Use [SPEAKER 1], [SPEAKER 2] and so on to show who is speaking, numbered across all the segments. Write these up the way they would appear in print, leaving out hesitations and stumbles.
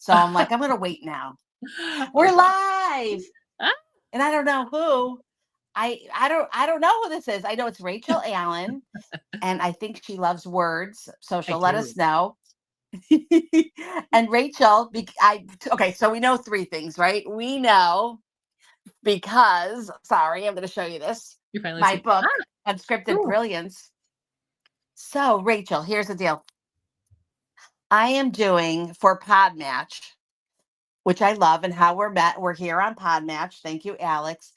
[SPEAKER 1] So I'm like, I'm going to wait now. We're live.
[SPEAKER 2] Ah,
[SPEAKER 1] And I don't know who. I don't know who this is. I know it's Rachel Allen, and I think she loves words. So
[SPEAKER 2] I
[SPEAKER 1] she'll let
[SPEAKER 2] do.
[SPEAKER 1] us know. And Rachel, okay, so we know three things, right? We know because, sorry, I'm going to show you this,
[SPEAKER 2] You're finally
[SPEAKER 1] my
[SPEAKER 2] seeing.
[SPEAKER 1] book, Unscripted
[SPEAKER 2] Cool.
[SPEAKER 1] Brilliance. So, Rachel, here's the deal. I am doing for Podmatch, which I love, and how we're met. We're here on Podmatch. Thank you, Alex.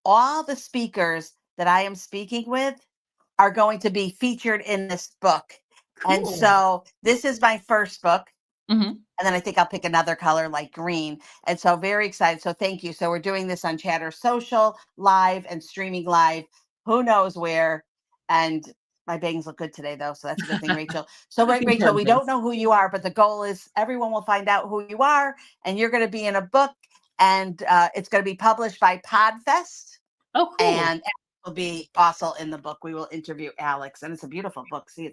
[SPEAKER 1] All the speakers that I am speaking with are going to be featured in this book. And
[SPEAKER 2] Cool.
[SPEAKER 1] so this is my first book.
[SPEAKER 2] Hmm.
[SPEAKER 1] And then I think I'll pick another color like green. And so very excited. So thank you. So we're doing this on Chatter Social, live and streaming live. Who knows where? And my bangs look good today, though. So that's a good thing, Rachel. So, right, Rachel, we don't
[SPEAKER 2] Improvements.
[SPEAKER 1] know who you are, but the goal is everyone will find out who you are. And you're going to be in a book. And it's going to be published by Podfest.
[SPEAKER 2] Oh, cool.
[SPEAKER 1] And will be also in the book. We will interview Alex. And it's a beautiful book. See,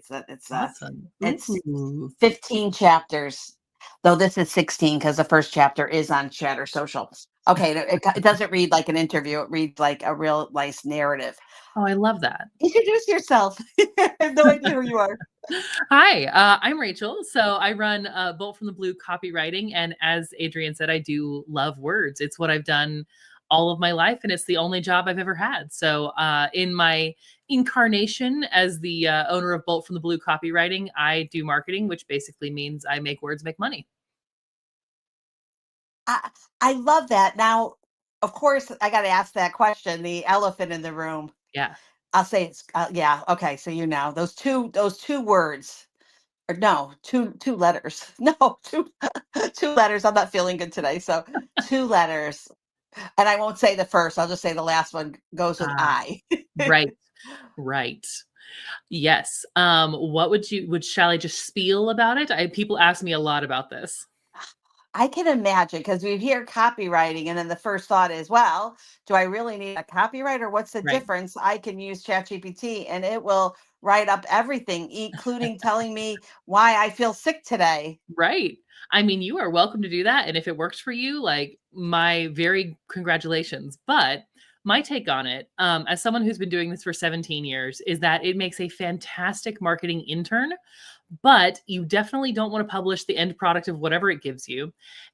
[SPEAKER 2] Awesome.
[SPEAKER 1] it's
[SPEAKER 2] Ooh.
[SPEAKER 1] 15 chapters, though this is 16 because the first chapter is on Chatter Social. Okay, it doesn't read like an interview. It reads like a real nice narrative.
[SPEAKER 2] Oh, I love that.
[SPEAKER 1] Introduce yourself. I have no idea who you are.
[SPEAKER 2] Hi, I'm Rachel. So I run Bolt from the Blue Copywriting. And as Adrienne said, I do love words. It's what I've done all of my life, and it's the only job I've ever had. So in my incarnation as the owner of Bolt from the Blue Copywriting, I do marketing, which basically means I make words make money.
[SPEAKER 1] I, I love that. Now, of course, I got to ask that question, the elephant in the room.
[SPEAKER 2] Yeah.
[SPEAKER 1] I'll say it's yeah. Okay, so those two words, or no, two letters. No, two letters. I'm not feeling good today, so two letters. And I won't say the first. I'll just say the last one goes with
[SPEAKER 2] Ah,
[SPEAKER 1] I.
[SPEAKER 2] right. Right. Yes. What shall I just spiel about it? People ask me a lot about this.
[SPEAKER 1] I can imagine because we hear copywriting, and then the first thought is, well, do I really need a copywriter? What's the
[SPEAKER 2] Right.
[SPEAKER 1] difference? I can use ChatGPT and it will write up everything, including telling me why I feel sick today.
[SPEAKER 2] Right. I mean, you are welcome to do that. And if it works for you, like my very congratulations. But my take on it, as someone who's been doing this for 17 years, is that it makes a fantastic marketing intern, but you definitely don't want to publish the end product of whatever it gives you.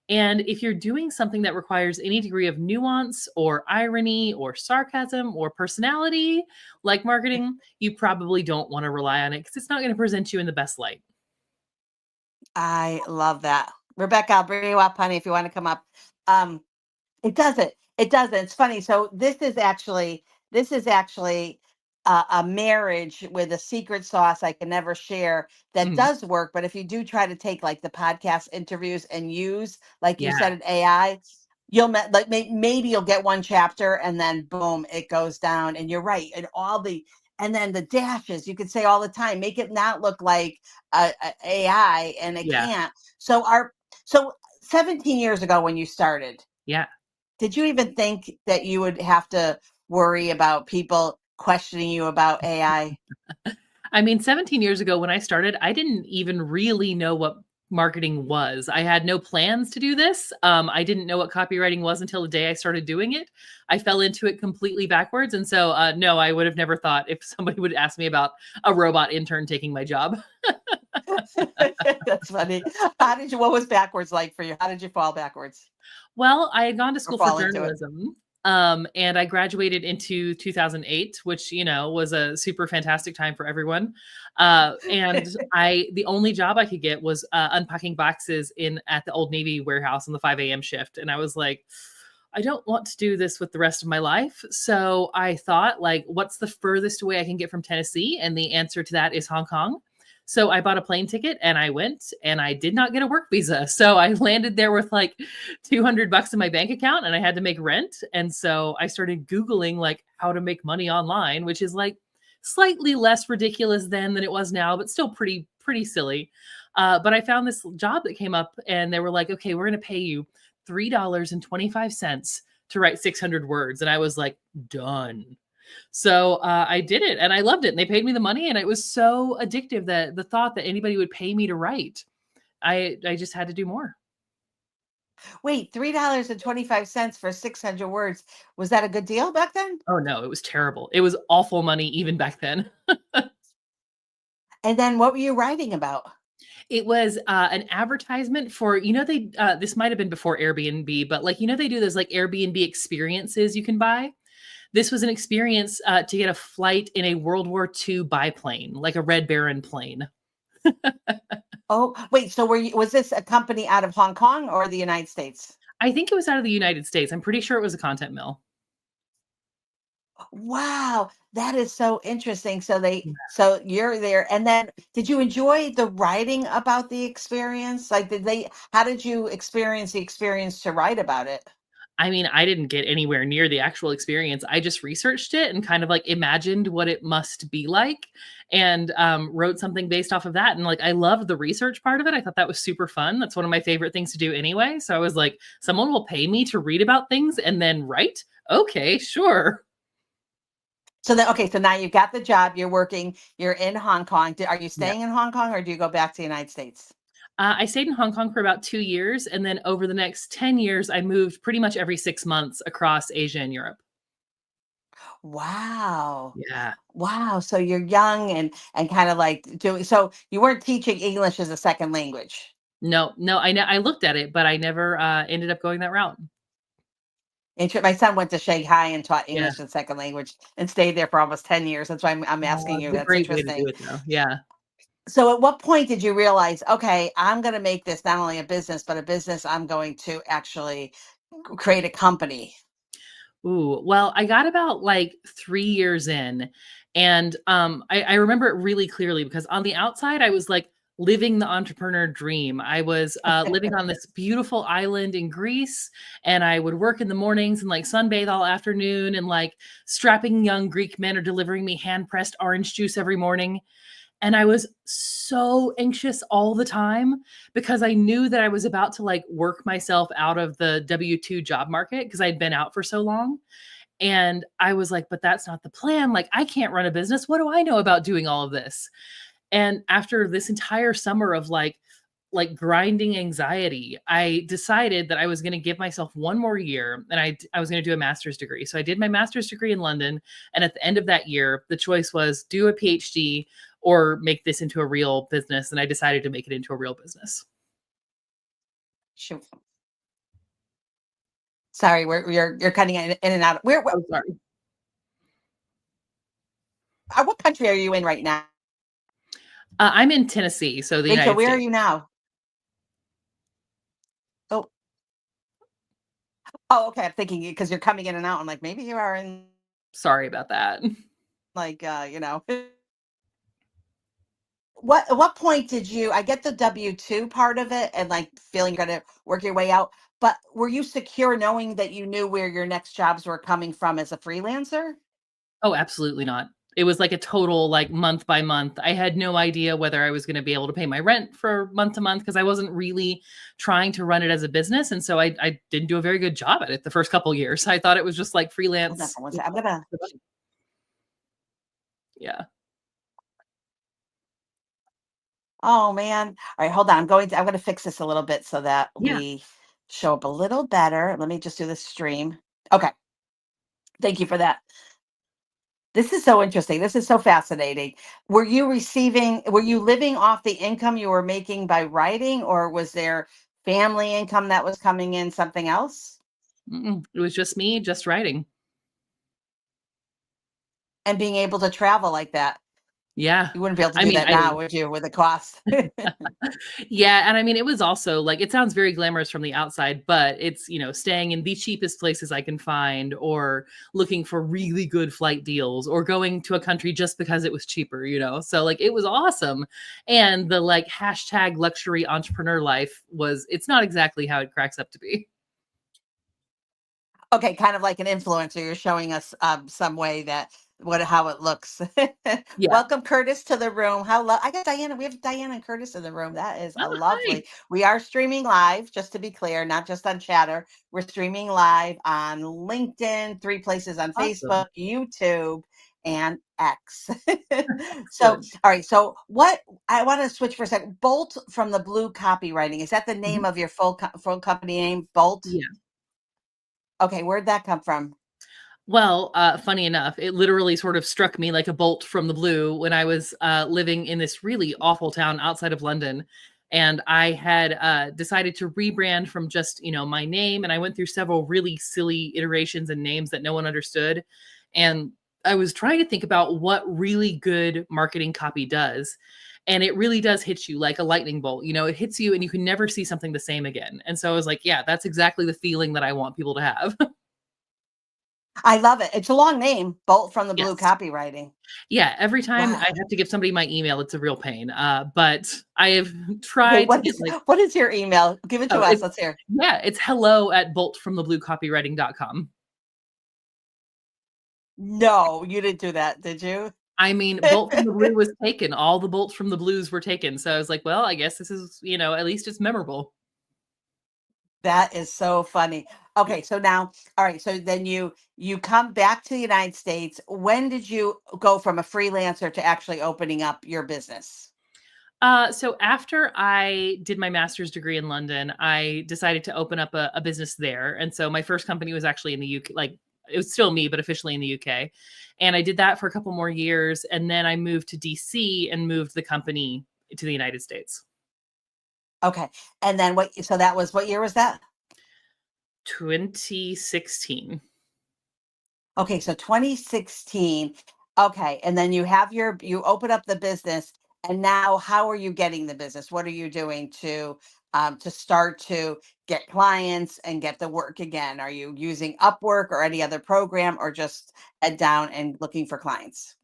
[SPEAKER 2] And if you're doing something that requires any degree of nuance or irony or sarcasm or personality, like marketing, you probably don't want to rely on it because it's not going to present you in the best light.
[SPEAKER 1] I love that. Rebecca, I'll bring you up, honey, if you want to come up. Um, it doesn't. It doesn't. It's funny. So this is actually a marriage with a secret sauce I can never share that
[SPEAKER 2] Mhm.
[SPEAKER 1] does work. But if you do try to take like the podcast interviews and use, like you
[SPEAKER 2] Yeah.
[SPEAKER 1] said, an AI, maybe you'll get one chapter and then boom, it goes down. And you're right. And then the dashes, you could say all the time, make it not look like a AI, and it
[SPEAKER 2] Yeah.
[SPEAKER 1] can't. So 17 years ago when you started,
[SPEAKER 2] Yeah.
[SPEAKER 1] did you even think that you would have to worry about people questioning you about AI?
[SPEAKER 2] I mean, 17 years ago when I started, I didn't even really know what marketing was. I had no plans to do this. I didn't know what copywriting was until the day I started doing it. I fell into it completely backwards. And so, no, I would have never thought if somebody would ask me about a robot intern taking my job.
[SPEAKER 1] That's funny. What was backwards like for you? How did you fall backwards
[SPEAKER 2] Well, I had gone to
[SPEAKER 1] or
[SPEAKER 2] school for
[SPEAKER 1] fall into it?
[SPEAKER 2] journalism. And I graduated into 2008, which, was a super fantastic time for everyone. And the only job I could get was unpacking boxes at the Old Navy warehouse on the 5 a.m. shift. And I was like, I don't want to do this with the rest of my life. So I thought, like, what's the furthest away I can get from Tennessee? And the answer to that is Hong Kong. So I bought a plane ticket and I went, and I did not get a work visa. So I landed there with like $200 in my bank account and I had to make rent. And so I started Googling like how to make money online, which is like slightly less ridiculous than it was now, but still pretty silly. But I found this job that came up and they were like, okay, we're going to pay you $3.25 to write 600 words. And I was like, done. So I did it and I loved it. And they paid me the money. And it was so addictive that the thought that anybody would pay me to write, I just had to do more.
[SPEAKER 1] Wait, $3.25 for 600 words. Was that a good deal back then?
[SPEAKER 2] Oh, no, it was terrible. It was awful money even back then.
[SPEAKER 1] And then what were you writing about?
[SPEAKER 2] It was, an advertisement for they this might have been before Airbnb, but, like, they do those, like, Airbnb experiences you can buy? This was an experience, to get a flight in a World War II biplane, like a Red Baron plane.
[SPEAKER 1] Oh, wait, so was this a company out of Hong Kong or the United States?
[SPEAKER 2] I think it was out of the United States. I'm pretty sure it was a content mill.
[SPEAKER 1] Wow, that is so interesting. So you're there, and then did you enjoy the writing about the experience? Like, how did you experience the experience to write about it?
[SPEAKER 2] I mean, I didn't get anywhere near the actual experience. I just researched it and kind of like imagined what it must be like and wrote something based off of that. And like, I loved the research part of it. I thought that was super fun. That's one of my favorite things to do anyway. So I was like, someone will pay me to read about things and then write? Okay, sure.
[SPEAKER 1] So then, okay, so now you've got the job, you're working, you're in Hong Kong. Are you
[SPEAKER 2] Yeah.
[SPEAKER 1] staying in Hong Kong or do you go back to the United States?
[SPEAKER 2] I stayed in Hong Kong for about 2 years. And then over the next 10 years, I moved pretty much every 6 months across Asia and Europe.
[SPEAKER 1] Wow.
[SPEAKER 2] Yeah.
[SPEAKER 1] Wow. So you're young and kind of like doing, so you weren't teaching English as a second language.
[SPEAKER 2] No, no, I looked at it, but I never ended up going that route.
[SPEAKER 1] My son went to Shanghai and taught
[SPEAKER 2] Yeah.
[SPEAKER 1] English as second language and stayed there for almost 10 years. That's why I'm asking you.
[SPEAKER 2] It's a
[SPEAKER 1] That's
[SPEAKER 2] great way to do
[SPEAKER 1] interesting.
[SPEAKER 2] it though. Yeah.
[SPEAKER 1] So at what point did you realize, okay, I'm going to make this not only a business, but a business I'm going to actually create a company?
[SPEAKER 2] Ooh, well, I got about like 3 years in, and, I remember it really clearly because on the outside, I was, like, living the entrepreneur dream. I was, living on this beautiful island in Greece, and I would work in the mornings and, like, sunbathe all afternoon, and, like, strapping young Greek men are delivering me hand-pressed orange juice every morning. And I was so anxious all the time because I knew that I was about to like work myself out of the W-2 job market because I'd been out for so long. And I was like, but that's not the plan. Like, I can't run a business. What do I know about doing all of this? And after this entire summer of like grinding anxiety, I decided that I was going to give myself one more year and I was going to do a master's degree. So I did my master's degree in London. And at the end of that year, the choice was do a PhD or make this into a real business. And I decided to make it into a real business.
[SPEAKER 1] Shoot. Sorry, you're cutting in and out.
[SPEAKER 2] Oh, sorry.
[SPEAKER 1] What country are you in right now?
[SPEAKER 2] I'm in Tennessee, so the
[SPEAKER 1] Rachel,
[SPEAKER 2] United
[SPEAKER 1] where are
[SPEAKER 2] States.
[SPEAKER 1] you now? Oh, oh, okay. I'm thinking because you're coming in and out. I'm like, maybe you are in
[SPEAKER 2] Sorry about that.
[SPEAKER 1] like What at what point did you I get the W-2 part of it and like feeling you're gonna work your way out, but were you secure knowing that you knew where your next jobs were coming from as a freelancer?
[SPEAKER 2] Oh, absolutely not. It was like a total like month by month. I had no idea whether I was going to be able to pay my rent for month to month because I wasn't really trying to run it as a business. And so I didn't do a very good job at it the first couple years. I thought it was just like
[SPEAKER 1] Hold on
[SPEAKER 2] freelance.
[SPEAKER 1] for one second. I'm gonna
[SPEAKER 2] Yeah.
[SPEAKER 1] Oh man. All right, hold on. I'm gonna fix this a little bit so that
[SPEAKER 2] Yeah.
[SPEAKER 1] we show up a little better. Let me just do the stream. Okay. Thank you for that. This is so interesting. This is so fascinating. Were you living off the income you were making by writing, or was there family income that was coming in, something else?
[SPEAKER 2] Mm-mm. It was just me, just writing.
[SPEAKER 1] And being able to travel like that.
[SPEAKER 2] Yeah.
[SPEAKER 1] You wouldn't be able to
[SPEAKER 2] I
[SPEAKER 1] do
[SPEAKER 2] mean,
[SPEAKER 1] that now, would you, with the cost?
[SPEAKER 2] yeah, and I mean, it was also like it sounds very glamorous from the outside, but it's, staying in the cheapest places I can find or looking for really good flight deals or going to a country just because it was cheaper. So like it was awesome. And the like hashtag luxury entrepreneur life it's not exactly how it cracks up to be.
[SPEAKER 1] Okay, kind of like an influencer. You're showing us some way that how it looks.
[SPEAKER 2] Yeah.
[SPEAKER 1] Welcome, Curtis, to the room. Hello, I got Diana. We have Diana and Curtis in the room. That is a
[SPEAKER 2] Oh, hi.
[SPEAKER 1] lovely. We are streaming live, just to be clear, not just on Chatter. We're streaming live on LinkedIn, 3 places on
[SPEAKER 2] Awesome.
[SPEAKER 1] Facebook, YouTube, and X. So,
[SPEAKER 2] Excellent.
[SPEAKER 1] all right. So, what I want to switch for a second. Bolt from the Blue Copywriting. Is that the name
[SPEAKER 2] Mhm.
[SPEAKER 1] of your full company name? Bolt.
[SPEAKER 2] Yeah.
[SPEAKER 1] Okay, where'd that come from?
[SPEAKER 2] Well, funny enough, it literally sort of struck me like a bolt from the blue when I was living in this really awful town outside of London. And I had decided to rebrand from just, my name. And I went through several really silly iterations and names that no one understood. And I was trying to think about what really good marketing copy does. And it really does hit you like a lightning bolt. It hits you and you can never see something the same again. And so I was like, yeah, that's exactly the feeling that I want people to have.
[SPEAKER 1] I love it. It's a long name. Bolt from the Blue
[SPEAKER 2] Yes.
[SPEAKER 1] Copywriting.
[SPEAKER 2] Yeah, every time I
[SPEAKER 1] Wow.
[SPEAKER 2] have to give somebody my email, it's a real pain, but I have
[SPEAKER 1] Okay,
[SPEAKER 2] tried to get, like,
[SPEAKER 1] what is your email? Give it to us.
[SPEAKER 2] it's
[SPEAKER 1] Let's hear.
[SPEAKER 2] yeah, it's hello@boltfromthebluecopywriting.com.
[SPEAKER 1] No, you didn't do that, did you?
[SPEAKER 2] I mean, Bolt from the Blue was taken, all the bolts from the blues were taken, so I was like, "Well, I guess this is, at least it's memorable."
[SPEAKER 1] That is so funny. Okay, so now, all right, so then you come back to the United States. When did you go from a freelancer to actually opening up your business?
[SPEAKER 2] So after I did my master's degree in London, I decided to open up a business there. And so my first company was actually in the UK, like it was still me, but officially in the UK. And I did that for a couple more years. And then I moved to DC and moved the company to the United States.
[SPEAKER 1] Okay. And then so that was, what year was that?
[SPEAKER 2] 2016.
[SPEAKER 1] Okay, so 2016. Okay, and then you open up the business, and now how are you getting the business? What are you doing to start to get clients and get the work again? Are you using Upwork or any other program, or just head down and looking for clients?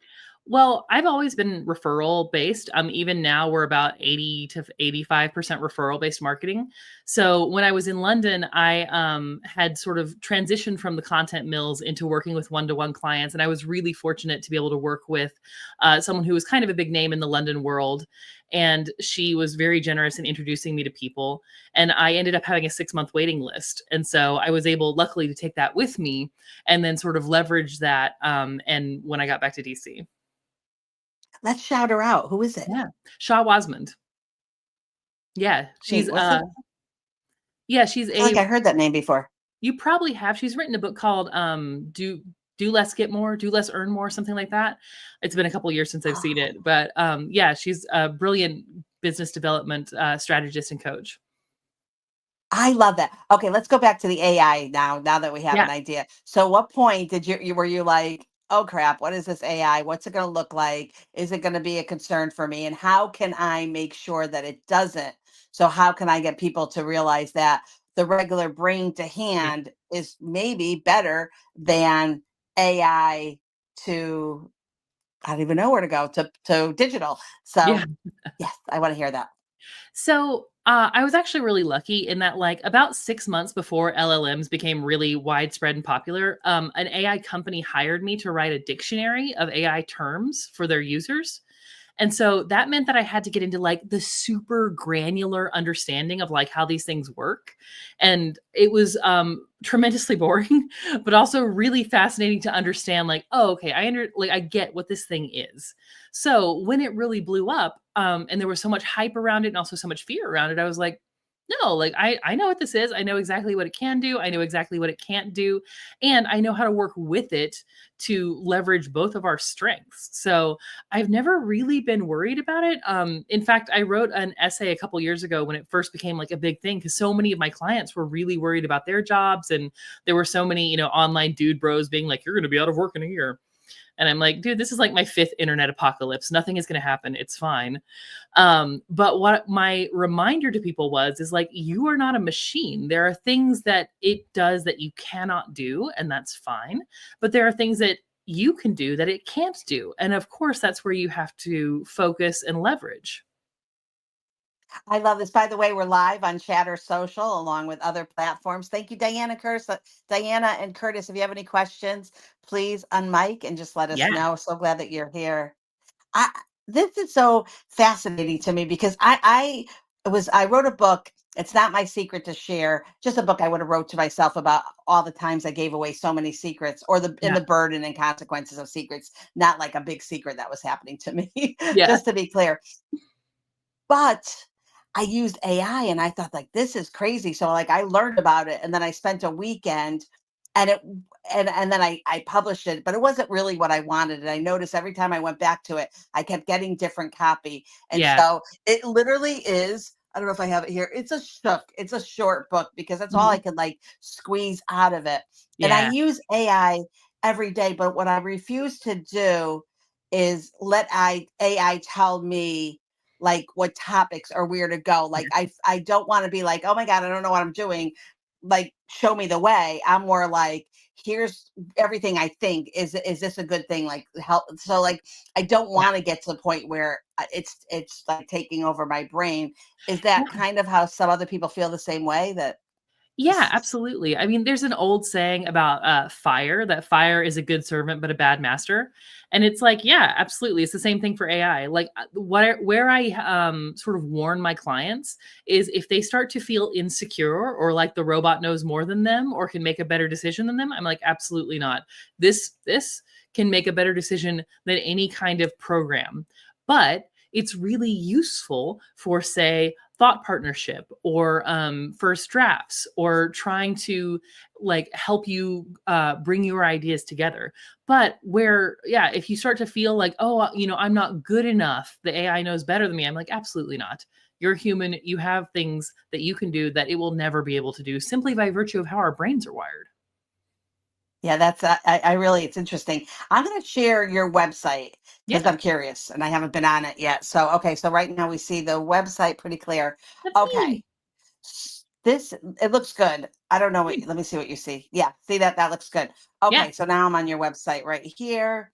[SPEAKER 2] Well, I've always been referral based. Even now we're about 80 to 85% referral based marketing. So when I was in London, I had sort of transitioned from the content mills into working with one-to-one clients. And I was really fortunate to be able to work with someone who was kind of a big name in the London world. And she was very generous in introducing me to people. And I ended up having a 6-month waiting list. And so I was able, luckily, to take that with me and then sort of leverage that. And when I got back to DC.
[SPEAKER 1] Let's shout her out. Who is it?
[SPEAKER 2] Yeah. Shaw Wasmond. Yeah,
[SPEAKER 1] Wait, what's it?
[SPEAKER 2] she's
[SPEAKER 1] I feel like I heard that name before.
[SPEAKER 2] you probably have. She's written a book called, Do Less, Get More, Do Less, Earn More, something like that. It's been a couple years since I've seen
[SPEAKER 1] Oh,
[SPEAKER 2] it, but, yeah, she's a brilliant business development, strategist and coach.
[SPEAKER 1] I love that. Okay, let's go back to the AI now. Now that we have
[SPEAKER 2] Yeah.
[SPEAKER 1] an idea. So, what point did you were you like, oh crap, what is this AI? What's it going to look like? Is it going to be a concern for me? And how can I make sure that it doesn't? So, how can I get people to realize that the regular brain to
[SPEAKER 2] Yeah.
[SPEAKER 1] hand is maybe better than AI to, I don't even know where to go, to digital.
[SPEAKER 2] Yeah.
[SPEAKER 1] So, yes, I want to hear that.
[SPEAKER 2] So, I was actually really lucky in that, like, about 6 months before LLMs became really widespread and popular, an AI company hired me to write a dictionary of AI terms for their users. And so that meant that I had to get into like the super granular understanding of like how these things work. And it was tremendously boring, but also really fascinating to understand like, oh, okay, I get what this thing is. So when it really blew up, and there was so much hype around it and also so much fear around it, I was like, no, like I know what this is. I know exactly what it can do. I know exactly what it can't do. And I know how to work with it to leverage both of our strengths. So I've never really been worried about it. In fact, I wrote an essay a couple years ago when it first became like a big thing because so many of my clients were really worried about their jobs, and there were so many, online dude bros being like, "You're going to be out of work in a year." And I'm like, dude, this is like my fifth internet apocalypse. Nothing is going to happen. It's fine. But what my reminder to people is like, you are not a machine. There are things that it does that you cannot do, and that's fine. But there are things that you can do that it can't do. And of course, that's where you have to focus and leverage.
[SPEAKER 1] I love this. By the way, we're live on Chatter Social along with other platforms. Thank you, Diana Curtis. Diana and Curtis, if you have any questions, please unmic and just let us
[SPEAKER 2] Yeah.
[SPEAKER 1] know. So glad that you're here. I This is so fascinating to me because I wrote a book It's not my secret to share. Just a book I would have wrote to myself about all the times I gave away so many secrets, or
[SPEAKER 2] Yeah.
[SPEAKER 1] the burden and consequences of secrets. Not like a big secret that was happening to me.
[SPEAKER 2] Yeah.
[SPEAKER 1] Just to be clear. But I used AI and I thought like this is crazy. So like I learned about it and then I spent a weekend and it and then I published it, but it wasn't really what I wanted. And I noticed every time I went back to it, I kept getting different copy. And
[SPEAKER 2] Yeah.
[SPEAKER 1] so it literally is, I don't know if I have it here. It's a short book because that's all I
[SPEAKER 2] Mhm.
[SPEAKER 1] could like squeeze out of it. And I
[SPEAKER 2] Yeah.
[SPEAKER 1] use AI every day, but what I refuse to do is let AI tell me like what topics are where to go. Like I don't want to be like, oh my God, I don't know what I'm doing. Like show me the way. I'm more like, here's everything I think. Is this a good thing? Like help. So like I don't
[SPEAKER 2] Yeah.
[SPEAKER 1] want to get to the point where it's like taking over my brain. Is that
[SPEAKER 2] Yeah.
[SPEAKER 1] kind of how some other people feel the same way? That
[SPEAKER 2] Yeah, absolutely. I mean, there's an old saying about fire, that fire is a good servant but a bad master. And it's like, yeah, absolutely. It's the same thing for AI. Like where I sort of warn my clients is if they start to feel insecure or like the robot knows more than them or can make a better decision than them, I'm like, absolutely not. This can make a better decision than any kind of program. But it's really useful for, say, thought partnership or first drafts or trying to like help you bring your ideas together. But where, yeah, if you start to feel like, oh, I'm not good enough, the AI knows better than me, I'm like, absolutely not. You're human. You have things that you can do that it will never be able to do simply by virtue of how our brains are wired.
[SPEAKER 1] yeah, that's I really it's interesting. I'm going to share your website because
[SPEAKER 2] Yeah,
[SPEAKER 1] I'm curious and I haven't been on it yet. So okay, so right now we see the website pretty clear.
[SPEAKER 2] that's me.
[SPEAKER 1] Okay, this it looks good. I don't know what.
[SPEAKER 2] Thanks.
[SPEAKER 1] Let me see what you see. Yeah, see that looks good.
[SPEAKER 2] Yeah,
[SPEAKER 1] Okay, so now I'm on your website right here.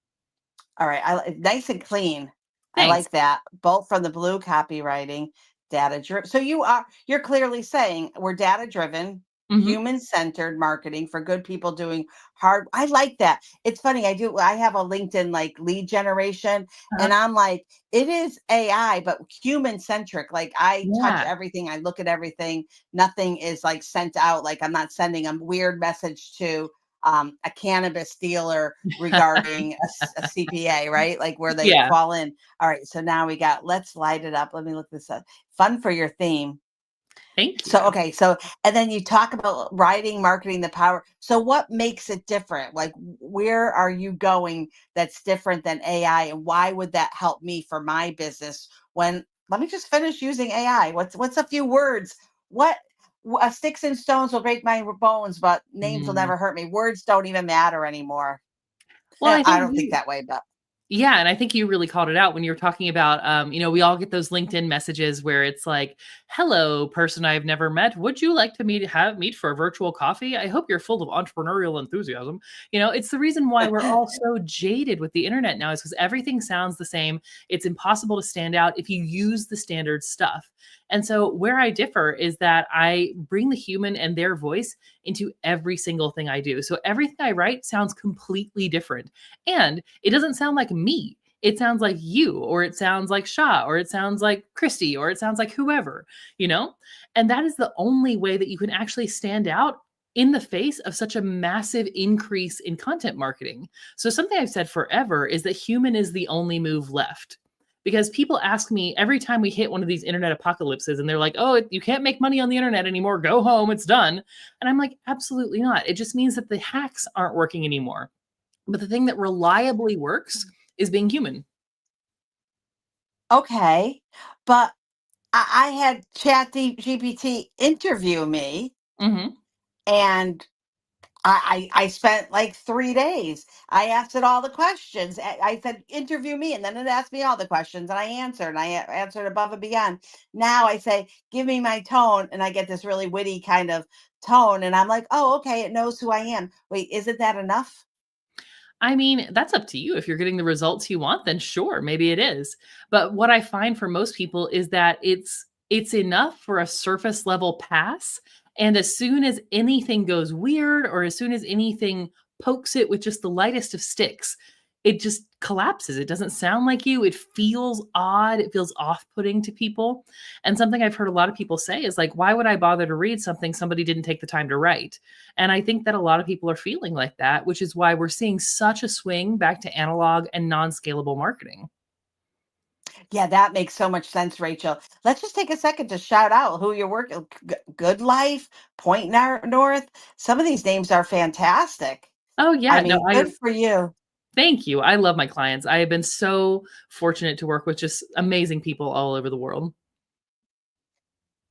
[SPEAKER 1] All right, nice and clean. I
[SPEAKER 2] thanks.
[SPEAKER 1] like that. Both from the Blue Copywriting, data driven. So you're clearly saying we're data driven,
[SPEAKER 2] Hmm.
[SPEAKER 1] human centered marketing for good people doing hard. I like that. It's funny. I have a LinkedIn like lead generation,
[SPEAKER 2] Uh-huh.
[SPEAKER 1] and I'm like, it is AI, but human centric. Like I touch
[SPEAKER 2] Yeah.
[SPEAKER 1] everything, I look at everything. Nothing is like sent out. Like I'm not sending a weird message to a cannabis dealer regarding a CPA, right? Like where they
[SPEAKER 2] Yeah.
[SPEAKER 1] fall in. All right, so now we got let's light it up. Let me look this up. Fun for your theme.
[SPEAKER 2] Thank
[SPEAKER 1] So
[SPEAKER 2] you.
[SPEAKER 1] okay, so and then you talk about writing, marketing, the power. So what makes it different? Like where are you going that's different than AI, and why would that help me for my business? When let me just finish using AI. What's a few words? What sticks and stones will break my bones, but names will
[SPEAKER 2] Mm.
[SPEAKER 1] never hurt me. Words don't even matter anymore.
[SPEAKER 2] Well, I
[SPEAKER 1] I
[SPEAKER 2] think
[SPEAKER 1] don't think
[SPEAKER 2] you
[SPEAKER 1] that way, but
[SPEAKER 2] Yeah, and I think you really called it out when you were talking about, we all get those LinkedIn messages where it's like, "Hello, person I've never met. Would you like to meet for a virtual coffee? I hope you're full of entrepreneurial enthusiasm." It's the reason why we're all so jaded with the internet now is because everything sounds the same. It's impossible to stand out if you use the standard stuff. And so where I differ is that I bring the human and their voice into every single thing I do. So everything I write sounds completely different. And it doesn't sound like me. It sounds like you, or it sounds like Shah, or it sounds like Christy, or it sounds like whoever, you know? And that is the only way that you can actually stand out in the face of such a massive increase in content marketing. So, something I've said forever is that human is the only move left. Because people ask me every time we hit one of these internet apocalypses, and they're like, oh, you can't make money on the internet anymore. Go home, it's done. And I'm like, absolutely not. It just means that the hacks aren't working anymore. But the thing that reliably works is being human.
[SPEAKER 1] okay. But I had Chat GPT interview me,
[SPEAKER 2] Mhm.
[SPEAKER 1] and I spent like 3 days. I asked it all the questions. I said, interview me. And then it asked me all the questions and I answered and answered above and beyond. Now I say, give me my tone. And I get this really witty kind of tone. And I'm like, oh, okay. It knows who I am. Wait, isn't that enough?
[SPEAKER 2] I mean, that's up to you. If you're getting the results you want, then sure, maybe it is. But what I find for most people is that it's enough for a surface level pass, and as soon as anything goes weird or as soon as anything pokes it with just the lightest of sticks, it just collapses. It doesn't sound like you. It feels odd. It feels off-putting to people. And something I've heard a lot of people say is like, why would I bother to read something somebody didn't take the time to write? And I think that a lot of people are feeling like that, which is why we're seeing such a swing back to analog and non-scalable marketing.
[SPEAKER 1] Yeah, that makes so much sense, Rachel. Let's just take a second to shout out who you're working. Good Life, North. Some of these names are fantastic.
[SPEAKER 2] Oh
[SPEAKER 1] I
[SPEAKER 2] yeah, no,
[SPEAKER 1] mean, good for you.
[SPEAKER 2] thank you. I love my clients. I have been so fortunate to work with just amazing people all over the world.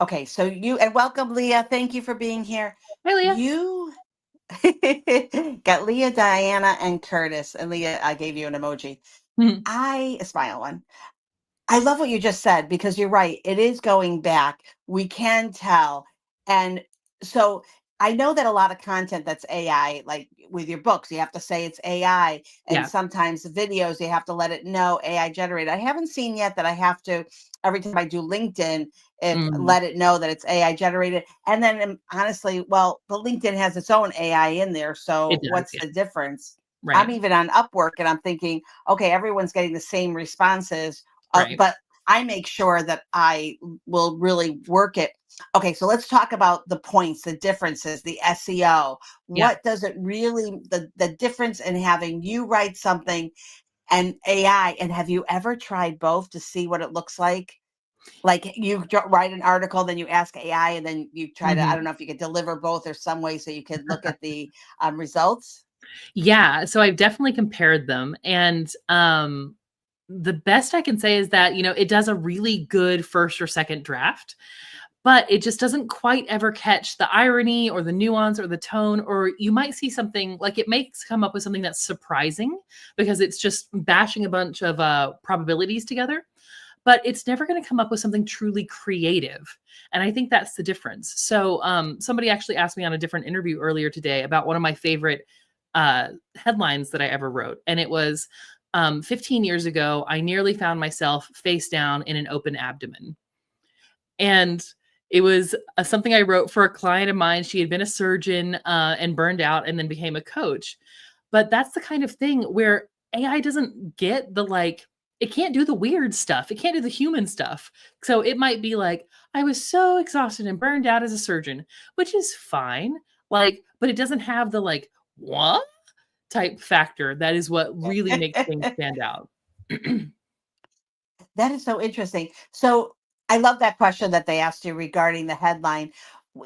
[SPEAKER 1] Okay, so and welcome, Leah. Thank you for being here.
[SPEAKER 2] Hey, Leah.
[SPEAKER 1] You got Leah, Diana, and Curtis. And Leah, I gave you an emoji. A smile one. I love what you just said because you're right. It is going back. We can tell. And so I know that a lot of content that's AI, like with your books, you have to say it's AI. And
[SPEAKER 2] Yeah.
[SPEAKER 1] sometimes the videos, you have to let it know AI generated. I haven't seen yet that I have to, every time I do LinkedIn, it
[SPEAKER 2] Mhm.
[SPEAKER 1] let it know that it's AI generated. And then honestly, well, the LinkedIn has its own AI in there.
[SPEAKER 2] It
[SPEAKER 1] So
[SPEAKER 2] does,
[SPEAKER 1] what's
[SPEAKER 2] yeah.
[SPEAKER 1] the difference? I'm
[SPEAKER 2] Right,
[SPEAKER 1] even on Upwork and I'm thinking, okay, everyone's getting the same responses,
[SPEAKER 2] right.
[SPEAKER 1] but I make sure that I will really work it. Okay, so let's talk about the points, the differences, the SEO.
[SPEAKER 2] Yeah.
[SPEAKER 1] What does it really, the difference in having you write something and AI? And have you ever tried both to see what it looks like? Like you write an article, then you ask AI, and then you try to, I don't
[SPEAKER 2] Mhm.
[SPEAKER 1] know if you could deliver both or some way so you could look at the results.
[SPEAKER 2] Yeah, so I've definitely compared them, and, the best I can say is that, it does a really good first or second draft, but it just doesn't quite ever catch the irony or the nuance or the tone, or you might see something like it makes come up with something that's surprising because it's just bashing a bunch of, probabilities together, but it's never gonna come up with something truly creative, and I think that's the difference. So, somebody actually asked me on a different interview earlier today about one of my favorite, headlines that I ever wrote, and it was, 15 years ago, I nearly found myself face down in an open abdomen. And it was, something I wrote for a client of mine. She had been a surgeon, and burned out and then became a coach. But that's the kind of thing where AI doesn't get the, like, it can't do the weird stuff. It can't do the human stuff. So it might be like, "I was so exhausted and burned out as a surgeon," which is fine, like, but it doesn't have the, like, "What?" type factor that is what really makes things stand out.
[SPEAKER 1] That is so interesting. So I love that question that they asked you regarding the headline.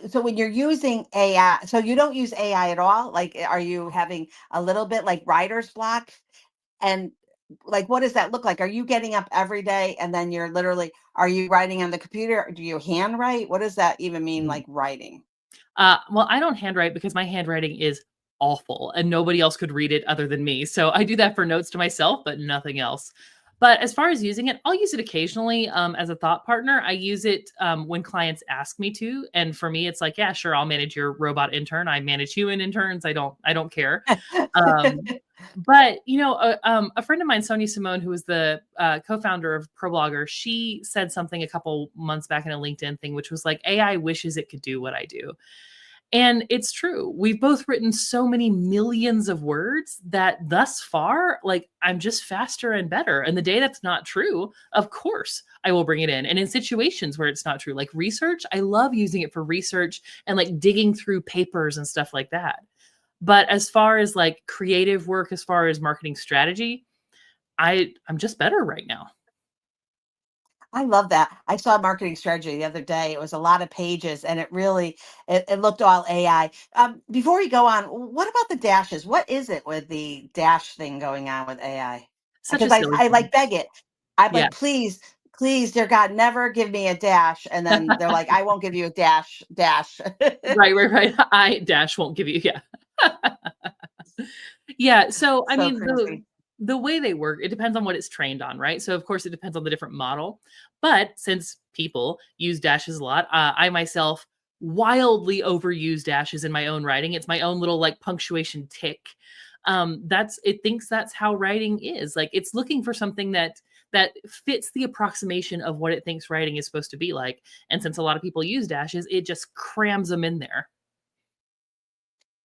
[SPEAKER 1] So when you're using AI, so you don't use AI at all? Like, are you having a little bit like writer's block? And like, what does that look like? Are you getting up every day and then you're literally, are you writing on the computer? Or do you handwrite? What does that even mean,
[SPEAKER 2] Mhm.
[SPEAKER 1] like writing?
[SPEAKER 2] Well, I don't handwrite because my handwriting is awful and nobody else could read it other than me. So I do that for notes to myself, but nothing else. But as far as using it, I'll use it occasionally, as a thought partner. I use it, when clients ask me to, and for me, it's like, yeah, sure, I'll manage your robot intern. I manage human interns. I don't care. Um, but a friend of mine, Sonia Simone, who is the, co-founder of ProBlogger, she said something a couple months back in a LinkedIn thing, which was like, AI wishes it could do what I do. And it's true. We've both written so many millions of words that thus far, like, I'm just faster and better. And the day that's not true, of course, I will bring it in. And in situations where it's not true, like research, I love using it for research and like digging through papers and stuff like that. But as far as like creative work, as far as marketing strategy, I'm just better right now.
[SPEAKER 1] I love that. I saw marketing strategy the other day. It was a lot of pages and it really it looked all AI. Before we go on, what about the dashes? What is it with the dash thing going on with AI?
[SPEAKER 2] Such a
[SPEAKER 1] Because
[SPEAKER 2] silly
[SPEAKER 1] I
[SPEAKER 2] thing.
[SPEAKER 1] like beg it. I'm
[SPEAKER 2] Yeah.
[SPEAKER 1] like, please, please, dear God, never give me a dash. And then they're like, I won't give you a dash.
[SPEAKER 2] Right, right, right. I dash won't give you, yeah. Yeah, so I
[SPEAKER 1] So
[SPEAKER 2] mean, the
[SPEAKER 1] crazy.
[SPEAKER 2] the way they work, it depends on what it's trained on, right? So of course it depends on the different model. But since people use dashes a lot, I myself wildly overuse dashes in my own writing. It's my own little like punctuation tick. That's it thinks that's how writing is. Like it's looking for something that fits the approximation of what it thinks writing is supposed to be like. And since a lot of people use dashes, it just crams them in there.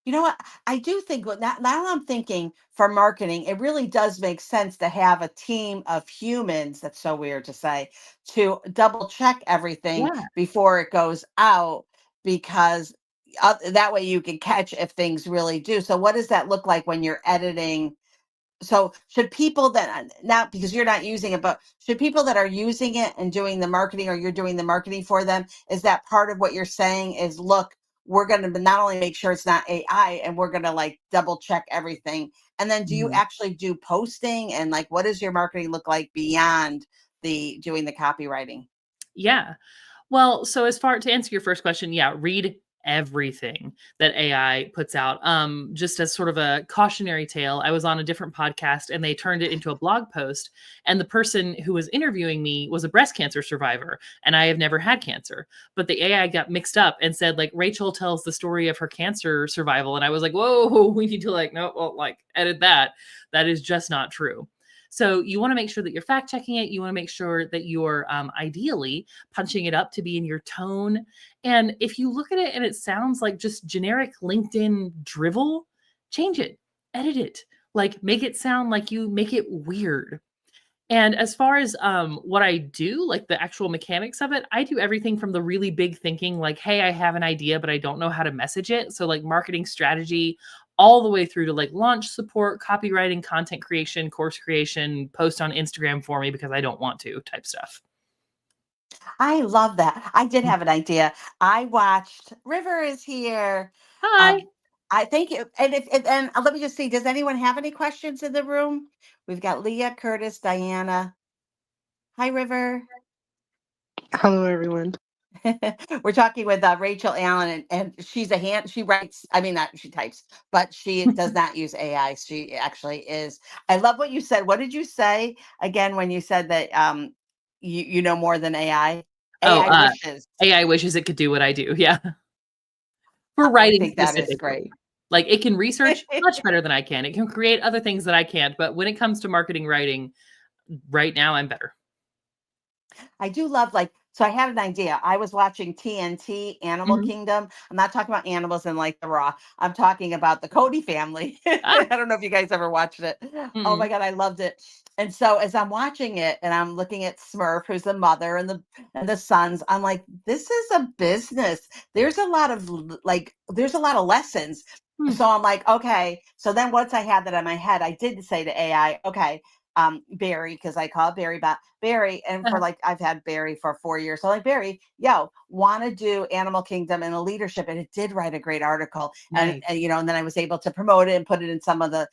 [SPEAKER 1] You know what? I do think now I'm thinking for marketing, it really does make sense to have a team of humans. That's so weird to say, to double check everything
[SPEAKER 2] Yeah.
[SPEAKER 1] before it goes out, because that way you can catch if things really do. So, what does that look like when you're editing? So should people that not because you're not using it, but should people that are using it and doing the marketing, or you're doing the marketing for them, is that part of what you're saying is, look, we're going to not only make sure it's not AI, and we're going to like double check everything. And then do you
[SPEAKER 2] Mhm.
[SPEAKER 1] actually do posting, and like what does your marketing look like beyond the doing the copywriting?
[SPEAKER 2] Yeah. Well, so as far to answer your first question, yeah, read everything that AI puts out. Just as sort of a cautionary tale, I was on a different podcast and they turned it into a blog post. And the person who was interviewing me was a breast cancer survivor, and I have never had cancer. But the AI got mixed up and said, like, Rachel tells the story of her cancer survival. And I was like, whoa, we need to like, no, well, like edit that. That is just not true. So you want to make sure that you're fact checking it. You want to make sure that you're ideally punching it up to be in your tone. And if you look at it and it sounds like just generic LinkedIn drivel, change it, edit it, like make it sound like you make it weird. And as far as what I do, like the actual mechanics of it, I do everything from the really big thinking, like, hey, I have an idea, but I don't know how to message it. So, like marketing strategy, all the way through to like launch support, copywriting, content creation, course creation, post on Instagram for me because I don't want to type stuff.
[SPEAKER 1] I love that. I did have an idea. I watched River is here.
[SPEAKER 2] Hi.
[SPEAKER 1] Um, I think it, and if and let me just see. Does anyone have any questions in the room? We've got Leah, Curtis, Diana. Hi, River.
[SPEAKER 3] Hello, everyone.
[SPEAKER 1] We're talking with Rachel Allen, and she's a hand. She writes. I mean, not she types, but she does not use AI. She actually is. I love what you said. What did you say again when you said that you know more than AI?
[SPEAKER 2] Oh,
[SPEAKER 1] AI wishes.
[SPEAKER 2] AI wishes it could do what I do. Yeah. For
[SPEAKER 1] I
[SPEAKER 2] writing
[SPEAKER 1] think that is
[SPEAKER 2] specifically.
[SPEAKER 1] great.
[SPEAKER 2] Like it can research much better than I can. It can create other things that I can't. But when it comes to marketing writing, right now I'm better.
[SPEAKER 1] I do love like so I had an idea. I was watching TNT Animal
[SPEAKER 2] Mhm.
[SPEAKER 1] Kingdom. I'm not talking about animals in like the raw. I'm talking about the Cody family.
[SPEAKER 2] Ah,
[SPEAKER 1] I don't know if you guys ever watched it. Oh my
[SPEAKER 2] mm.
[SPEAKER 1] god, I loved it. And so as I'm watching it and I'm looking at Smurf, who's the mother, and the sons, I'm like, this is a business. There's a lot of like there's a lot of lessons.
[SPEAKER 2] Hmm.
[SPEAKER 1] So I'm like, okay. So then once I had that in my head, I did say to AI, okay, Barry, because I call it Barry, but Barry, and for
[SPEAKER 2] Uh-huh.
[SPEAKER 1] like I've had Barry for 4 years. So like Barry, yo, want to do Animal Kingdom and the leadership, and it did write a great article,
[SPEAKER 2] Nice.
[SPEAKER 1] and you know, and then I was able to promote it and put it in some of the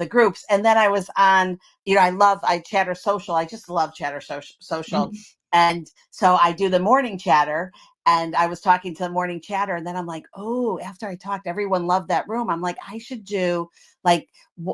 [SPEAKER 1] groups, and then I was on, you know, I Chatter Social, I just love Chatter Social,
[SPEAKER 2] Mhm.
[SPEAKER 1] and so I do the morning chatter. And I was talking to the morning chatter, and then I'm like, oh, after I talked, everyone loved that room. I'm like, I should do like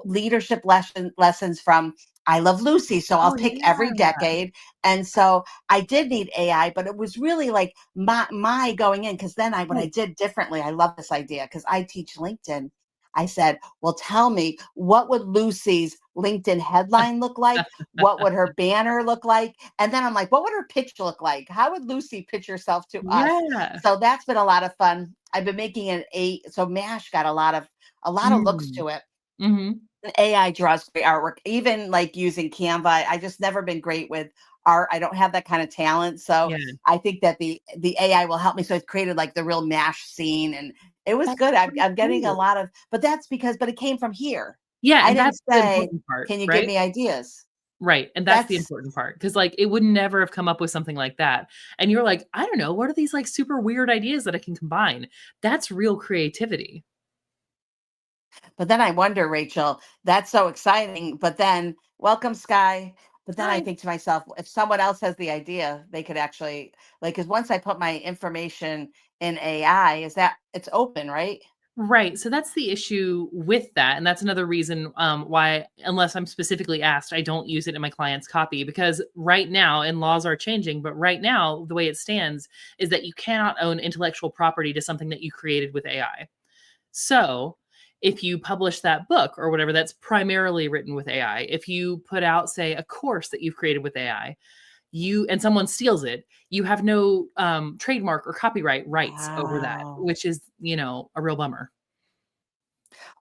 [SPEAKER 1] leadership lessons from I Love Lucy. So I'll
[SPEAKER 2] Oh,
[SPEAKER 1] pick every
[SPEAKER 2] yeah.
[SPEAKER 1] decade. And so I did need AI, but it was really like my going in, because then what I
[SPEAKER 2] Right.
[SPEAKER 1] did differently. I love this idea because I teach LinkedIn. I said, well, tell me, what would Lucy's LinkedIn headline look like? What would her banner look like? And then I'm like, what would her pitch look like? How would Lucy pitch herself to us?
[SPEAKER 2] Yeah.
[SPEAKER 1] So that's been a lot of fun. I've been making it so MASH got a lot of looks
[SPEAKER 2] Mm.
[SPEAKER 1] to it.
[SPEAKER 2] Mhm.
[SPEAKER 1] AI draws great artwork, even like using Canva. I just never been great with art. I don't have that kind of talent. So
[SPEAKER 2] Yeah.
[SPEAKER 1] I think that the AI will help me. So it's created like the real MASH scene, and it was
[SPEAKER 2] That's
[SPEAKER 1] good.
[SPEAKER 2] so
[SPEAKER 1] I'm getting a
[SPEAKER 2] cool.
[SPEAKER 1] lot of, but that's but it came from here.
[SPEAKER 2] Yeah,
[SPEAKER 1] I
[SPEAKER 2] and
[SPEAKER 1] didn't
[SPEAKER 2] that's the
[SPEAKER 1] say,
[SPEAKER 2] important part,
[SPEAKER 1] can you give
[SPEAKER 2] right?
[SPEAKER 1] me ideas?
[SPEAKER 2] Right, and that's the
[SPEAKER 1] That's
[SPEAKER 2] important part because, like, it would never have come up with something like that, and you're like, "I don't know, what are these, like, super weird ideas that I can combine?" That's real creativity.
[SPEAKER 1] But then I wonder, Rachel, that's so exciting. But then, welcome, Sky. But then I
[SPEAKER 2] Hi.
[SPEAKER 1] think to myself, if someone else has the idea, they could actually, like, because once I put my information in AI, is that it's open, right?
[SPEAKER 2] Right, so that's the issue with that, and that's another reason, why, unless I'm specifically asked, I don't use it in my client's copy because right now and laws are changing, but right now, the way it stands is that you cannot own intellectual property to something that you created with AI. So, if you publish that book or whatever that's primarily written with AI, if you put out, say, a course that you've created with AI, you and someone steals it, you have no trademark or copyright rights over that,
[SPEAKER 1] Wow.
[SPEAKER 2] which is, a real bummer.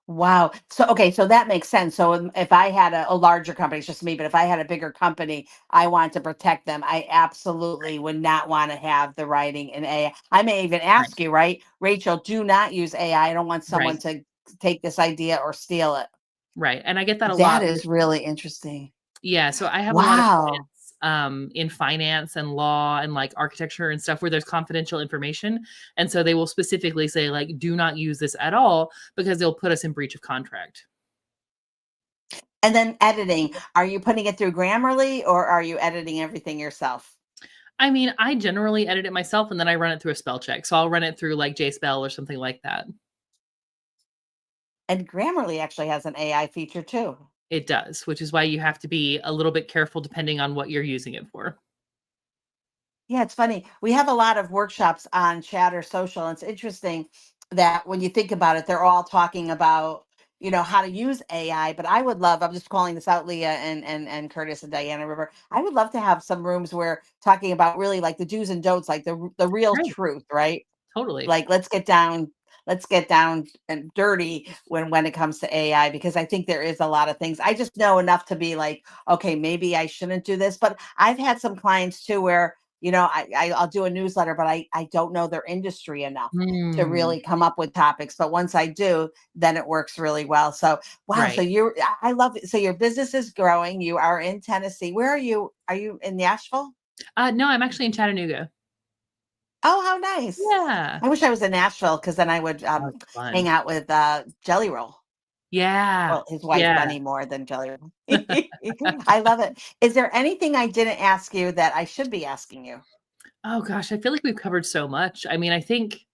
[SPEAKER 1] Wow. So, okay, so that makes sense. So, if I had a larger company, it's just me, but if I had a bigger company, I want to protect them. I absolutely would not want to have the writing in AI. I may even
[SPEAKER 2] Right.
[SPEAKER 1] ask you, right, Rachel, do not use AI. I don't want someone
[SPEAKER 2] Right.
[SPEAKER 1] to take this idea or steal it.
[SPEAKER 2] Right. And I get that a
[SPEAKER 1] That
[SPEAKER 2] lot with
[SPEAKER 1] is really interesting.
[SPEAKER 2] yeah, so I have a lot of
[SPEAKER 1] Wow.
[SPEAKER 2] clients in finance and law and like architecture and stuff where there's confidential information. And so they will specifically say, like, do not use this at all because they'll put us in breach of contract.
[SPEAKER 1] And then editing, are you putting it through Grammarly or are you editing everything yourself?
[SPEAKER 2] I mean, I generally edit it myself and then I run it through a spell check. So I'll run it through like JSpell or something like that.
[SPEAKER 1] And Grammarly actually has an AI feature too.
[SPEAKER 2] It does, which is why you have to be a little bit careful depending on what you're using it for.
[SPEAKER 1] Yeah, it's funny. We have a lot of workshops on Chatter Social, and it's interesting that when you think about it, they're all talking about, how to use AI. But I would love, I'm just calling this out, Leah and Curtis and Diana River. I would love to have some rooms where talking about really like the do's and don'ts, like the real
[SPEAKER 2] Right.
[SPEAKER 1] truth, right?
[SPEAKER 2] Totally.
[SPEAKER 1] Like let's get down and dirty when it comes to AI, because I think there is a lot of things. I just know enough to be like, okay, maybe I shouldn't do this. But I've had some clients too where, I'll do a newsletter, but I don't know their industry enough to
[SPEAKER 2] Mm,
[SPEAKER 1] really come up with topics. But once I do, then it works really well. So wow, so
[SPEAKER 2] right.
[SPEAKER 1] I love it. So your business is growing. You are in Tennessee. Where are you? Are you in Nashville?
[SPEAKER 2] No, I'm actually in Chattanooga.
[SPEAKER 1] Oh, how nice.
[SPEAKER 2] Yeah.
[SPEAKER 1] I wish I was in Nashville because then I would
[SPEAKER 2] Oh, it's
[SPEAKER 1] hang
[SPEAKER 2] fun.
[SPEAKER 1] out with Jelly Roll.
[SPEAKER 2] Yeah.
[SPEAKER 1] Well, his wife
[SPEAKER 2] Yeah.
[SPEAKER 1] Bunny more than Jelly Roll. I love it. Is there anything I didn't ask you that I should be asking you?
[SPEAKER 2] Oh gosh, I feel like we've covered so much. I mean, I think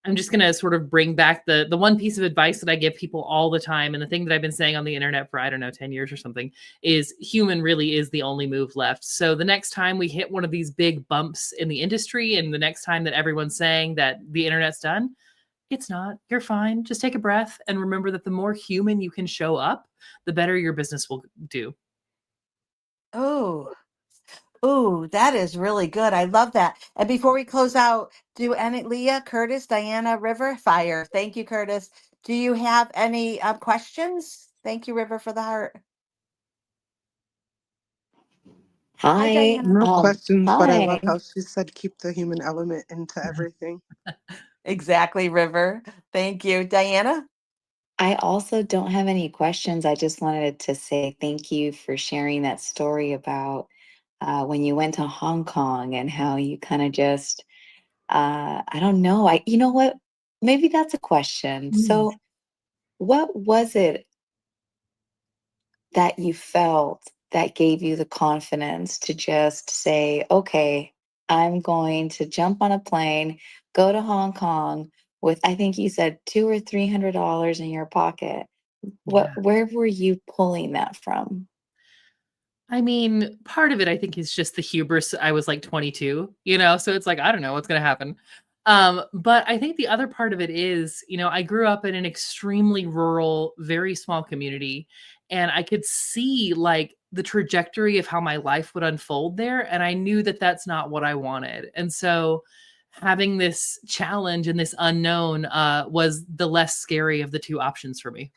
[SPEAKER 2] I'm just gonna sort of bring back the one piece of advice that I give people all the time, and the thing that I've been saying on the internet for I don't know 10 years or something is human really is the only move left. So the next time we hit one of these big bumps in the industry, and the next time that everyone's saying that the internet's done, it's not. You're fine. Just take a breath and remember that the more human you can show up, the better your business will do.
[SPEAKER 1] Oh, ooh, that is really good. I love that. And before we close out, do any Leah, Curtis, Diana, River, Fire. Thank you, Curtis. Do you have any questions? Thank you, River, for the heart. Hi,
[SPEAKER 4] Hi.
[SPEAKER 1] Diana.
[SPEAKER 3] No questions, but I love
[SPEAKER 4] Hi.
[SPEAKER 3] how she said keep the human element into everything.
[SPEAKER 1] Exactly, River. Thank you, Diana.
[SPEAKER 4] I also don't have any questions. I just wanted to say thank you for sharing that story about when you went to Hong Kong and how you kind of just, I don't know. You know what? Maybe that's a question.
[SPEAKER 2] Mm.
[SPEAKER 4] So, what was it that you felt that gave you the confidence to just say, okay, I'm going to jump on a plane, go to Hong Kong with, I think you said $200 or $300 in your pocket.
[SPEAKER 2] Yeah.
[SPEAKER 4] Where were you pulling that from?
[SPEAKER 2] I mean, part of it I think is just the hubris. I was like 22, so it's like I don't know what's going to happen. But I think the other part of it is, I grew up in an extremely rural, very small community, and I could see like the trajectory of how my life would unfold there, and I knew that that's not what I wanted. And so having this challenge and this unknown was the less scary of the two options for me.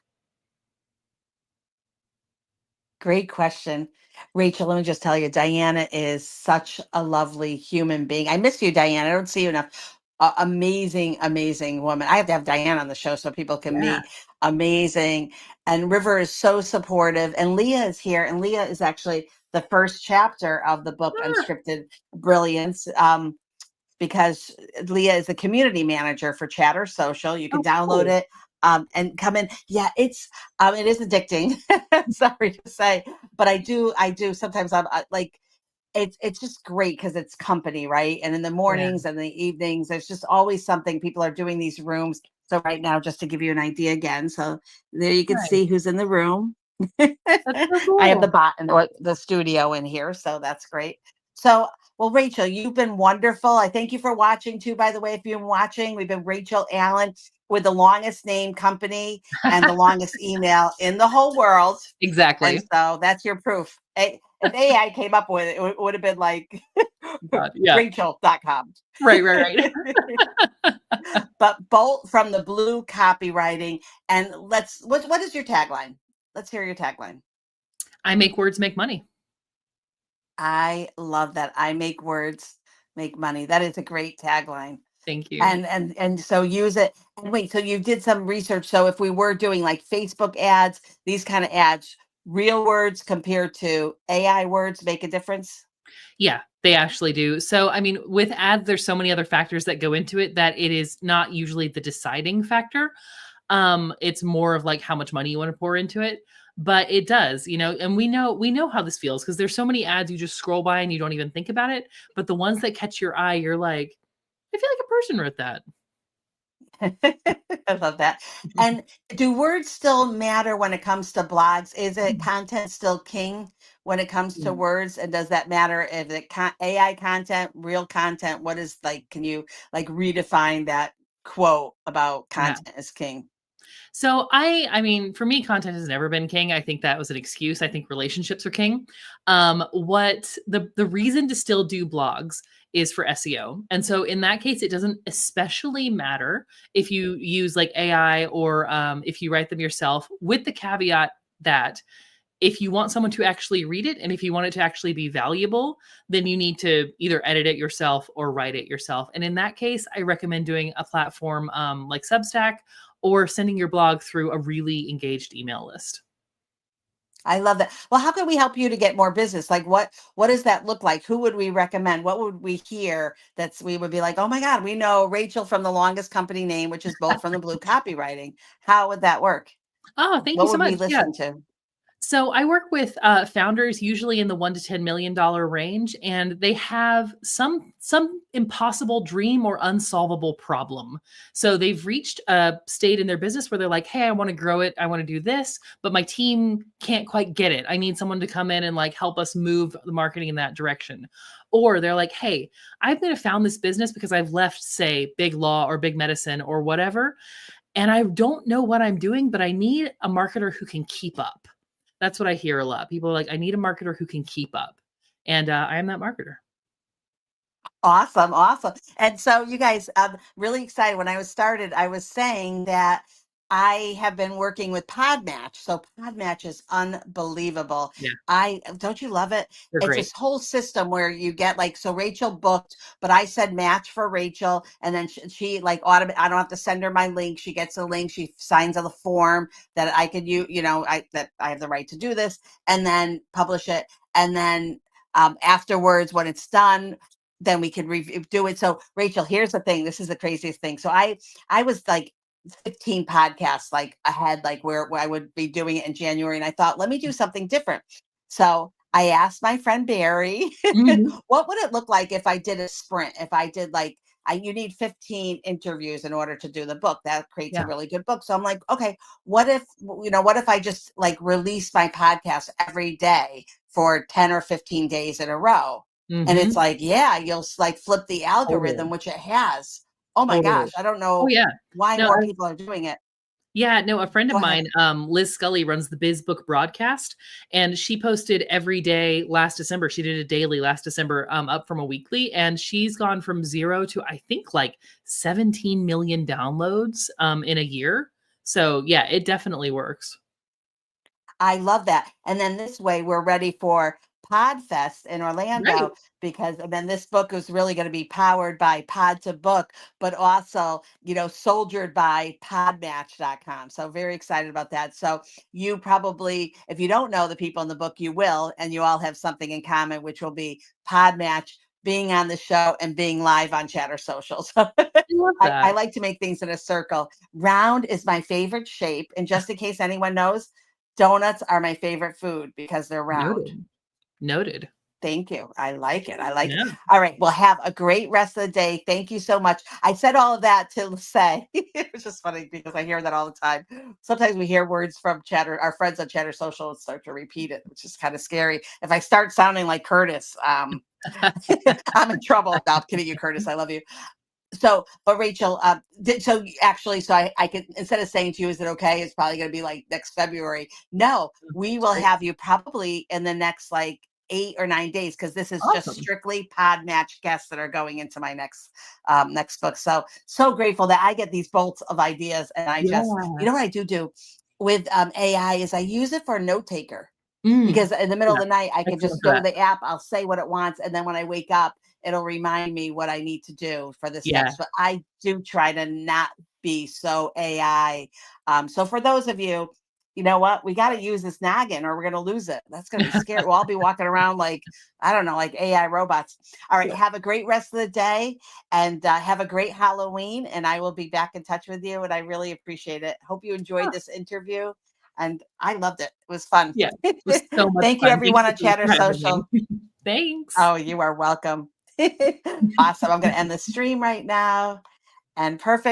[SPEAKER 1] Great question. Rachel, let me just tell you, Diana is such a lovely human being. I miss you, Diana. I don't see you enough. Amazing, amazing woman. I have to have Diana on the show so people can
[SPEAKER 2] Yeah.
[SPEAKER 1] meet. Amazing. And River is so supportive. And Leah is here. And Leah is actually the first chapter of the book,
[SPEAKER 2] Ah,
[SPEAKER 1] Unscripted Brilliance. Because Leah is the community manager for Chatter Social. You can
[SPEAKER 2] oh,
[SPEAKER 1] download
[SPEAKER 2] cool.
[SPEAKER 1] it and come in. Yeah, it is addicting. Sorry to say, but I do sometimes. I'm like it's just great because it's company, right? And in the
[SPEAKER 2] Yeah.
[SPEAKER 1] mornings and the evenings, there's just always something. People are doing these rooms. So right now, just to give you an idea again, so there you can
[SPEAKER 2] Right.
[SPEAKER 1] see who's in the room.
[SPEAKER 2] That's so
[SPEAKER 1] I have the
[SPEAKER 2] cool.
[SPEAKER 1] bot or the studio in here, so that's great. So, well, Rachel, you've been wonderful. I thank you for watching too. By the way, if you've been watching, we've been Rachel Allen with the longest name company and the longest email in the whole world. And
[SPEAKER 2] Exactly.
[SPEAKER 1] so that's your proof. If AI came up with it, it would have been like
[SPEAKER 2] God, yeah.
[SPEAKER 1] Rachel.com.
[SPEAKER 2] Right, right, right.
[SPEAKER 1] But Bolt from the Blue Copywriting. And what is your tagline? Let's hear your tagline.
[SPEAKER 2] I make words make money.
[SPEAKER 1] I love that. I make words make money. That is a great tagline.
[SPEAKER 2] Thank you.
[SPEAKER 1] And so use it. And wait, so you did some research. So if we were doing like Facebook ads, these kind of ads, real words compared to AI words make a difference?
[SPEAKER 2] Yeah, they actually do. So, I mean, with ads, there's so many other factors that go into it that it is not usually the deciding factor. It's more of like how much money you want to pour into it. But it does, and we know how this feels because there's so many ads you just scroll by and you don't even think about it. But the ones that catch your eye, you're like, I feel like a person wrote that.
[SPEAKER 1] I love that. And do words still matter when it comes to blogs? Is it content still king when it comes to words? And does that matter if it AI content, real content? What is like, can you like redefine that quote about
[SPEAKER 2] Yeah.
[SPEAKER 1] content as king?
[SPEAKER 2] So I mean, for me, content has never been king. I think that was an excuse. I think relationships are king. What the reason to still do blogs is for SEO. And so in that case, it doesn't especially matter if you use like AI or if you write them yourself, with the caveat that if you want someone to actually read it and if you want it to actually be valuable, then you need to either edit it yourself or write it yourself. And in that case, I recommend doing a platform like Substack or sending your blog through a really engaged email list.
[SPEAKER 1] I love that. Well, how can we help you to get more business? Like what does that look like? Who would we recommend? What would we hear we would be like, oh my God, we know Rachel from the longest company name, which is Bolt from the Blue Copywriting. How would that work?
[SPEAKER 2] Oh, thank you
[SPEAKER 1] What
[SPEAKER 2] so
[SPEAKER 1] would we
[SPEAKER 2] much. Yeah.
[SPEAKER 1] listen to?
[SPEAKER 2] So I work with founders usually in the $1 to $10 million range, and they have some impossible dream or unsolvable problem. So they've reached a state in their business where they're like, "Hey, I want to grow it. I want to do this, but my team can't quite get it. I need someone to come in and like help us move the marketing in that direction." Or they're like, "Hey, I've been found this business because I've left, say, big law or big medicine or whatever, and I don't know what I'm doing, but I need a marketer who can keep up." That's what I hear a lot. People are like, I need a marketer who can keep up. And I am that marketer.
[SPEAKER 1] Awesome. Awesome. And so you guys, I'm really excited. When I was started, I was saying that I have been working with Podmatch. So Podmatch is unbelievable.
[SPEAKER 2] Yeah,
[SPEAKER 1] Don't you love it?
[SPEAKER 2] they're
[SPEAKER 1] It's
[SPEAKER 2] great.
[SPEAKER 1] this whole system where you get like, so Rachel booked, but I said match for Rachel. And then she like I don't have to send her my link. She gets a link. She signs on the form that I could that I have the right to do this, and then publish it. And then afterwards, when it's done, then we can do it. So Rachel, here's the thing. This is the craziest thing. So I was like 15 podcasts like ahead, like where I would be doing it in January. And I thought, let me do something different. So I asked my friend Barry,
[SPEAKER 2] Mhm.
[SPEAKER 1] what would it look like if I did a sprint? If I did like, you need 15 interviews in order to do the book. That creates a
[SPEAKER 2] Yeah.
[SPEAKER 1] really good book. So I'm like, okay, what if I just like release my podcast every day for 10 or 15 days in a row? And it's
[SPEAKER 2] Mhm.
[SPEAKER 1] like, yeah, you'll like flip the algorithm,
[SPEAKER 2] Totally.
[SPEAKER 1] which it has. Oh my gosh.
[SPEAKER 2] Totally.
[SPEAKER 1] I don't
[SPEAKER 2] Oh,
[SPEAKER 1] know
[SPEAKER 2] yeah.
[SPEAKER 1] why
[SPEAKER 2] No,
[SPEAKER 1] more people are doing it.
[SPEAKER 2] yeah, no, a friend of
[SPEAKER 1] Go ahead.
[SPEAKER 2] mine, Liz Scully, runs the Biz Book broadcast, and she posted every day last December. She did a daily last December, up from a weekly, and she's gone from 0 to I think like 17 million downloads in a year. So yeah, it definitely works.
[SPEAKER 1] I love that. And then this way we're ready for Podfest in
[SPEAKER 2] Right.
[SPEAKER 1] Orlando, because and then this book is really going to be powered by Pod to Book, but also, soldiered by podmatch.com. So very excited about that. So you probably, if you don't know the people in the book, you will, and you all have something in common, which will be Podmatch being on the show and being live on Chatter Social. So
[SPEAKER 2] I love
[SPEAKER 1] I
[SPEAKER 2] that.
[SPEAKER 1] like to make things in a circle. Round is my favorite shape. And just in case anyone knows, donuts are my favorite food because they're round.
[SPEAKER 2] Noted. Noted.
[SPEAKER 1] Thank you. I like it. I like it.
[SPEAKER 2] Yeah.
[SPEAKER 1] All right. Well, have a great rest of the day. Thank you so much. I said all of that to say it was just funny because I hear that all the time. Sometimes we hear words from Chatter, our friends on Chatter Social, and start to repeat it, which is kind of scary. If I start sounding like Curtis, I'm in trouble. No, I'm kidding you, Curtis. I love you. So, but Rachel, so I could, instead of saying to you, is it okay? It's probably going to be like next February. No, we will
[SPEAKER 2] Great.
[SPEAKER 1] have you probably in the next like 8 or 9 days, because this is just
[SPEAKER 2] Awesome.
[SPEAKER 1] strictly pod match guests that are going into my next book. So grateful that I get these bolts of ideas, and I just, you know what I do with AI is I use it for a note taker. Because in the middle
[SPEAKER 2] Yeah,
[SPEAKER 1] of the night, I can
[SPEAKER 2] excellent
[SPEAKER 1] just
[SPEAKER 2] for
[SPEAKER 1] go to
[SPEAKER 2] that.
[SPEAKER 1] the app, I'll say what it wants, and then when I wake up, it'll remind me what I need to do for the
[SPEAKER 2] Yeah.
[SPEAKER 1] steps. But I do try to not be so AI. So for those of you, you know what? We got to use this noggin or we're going to lose it. That's going to be scary. We'll all be walking around like, I don't know, like AI robots. All right.
[SPEAKER 2] Yeah.
[SPEAKER 1] Have a great rest of the day, and have a great Halloween. And I will be back in touch with you. And I really appreciate it. Hope you enjoyed this interview. And I loved it. It was fun.
[SPEAKER 2] Yeah, it was so much
[SPEAKER 1] Thank you,
[SPEAKER 2] fun. Thank
[SPEAKER 1] everyone
[SPEAKER 2] you
[SPEAKER 1] on
[SPEAKER 2] so much
[SPEAKER 1] Chatter
[SPEAKER 2] for having me.
[SPEAKER 1] Social.
[SPEAKER 2] Thanks.
[SPEAKER 1] Oh, you are welcome. Awesome. I'm going to end the stream right now. And perfect.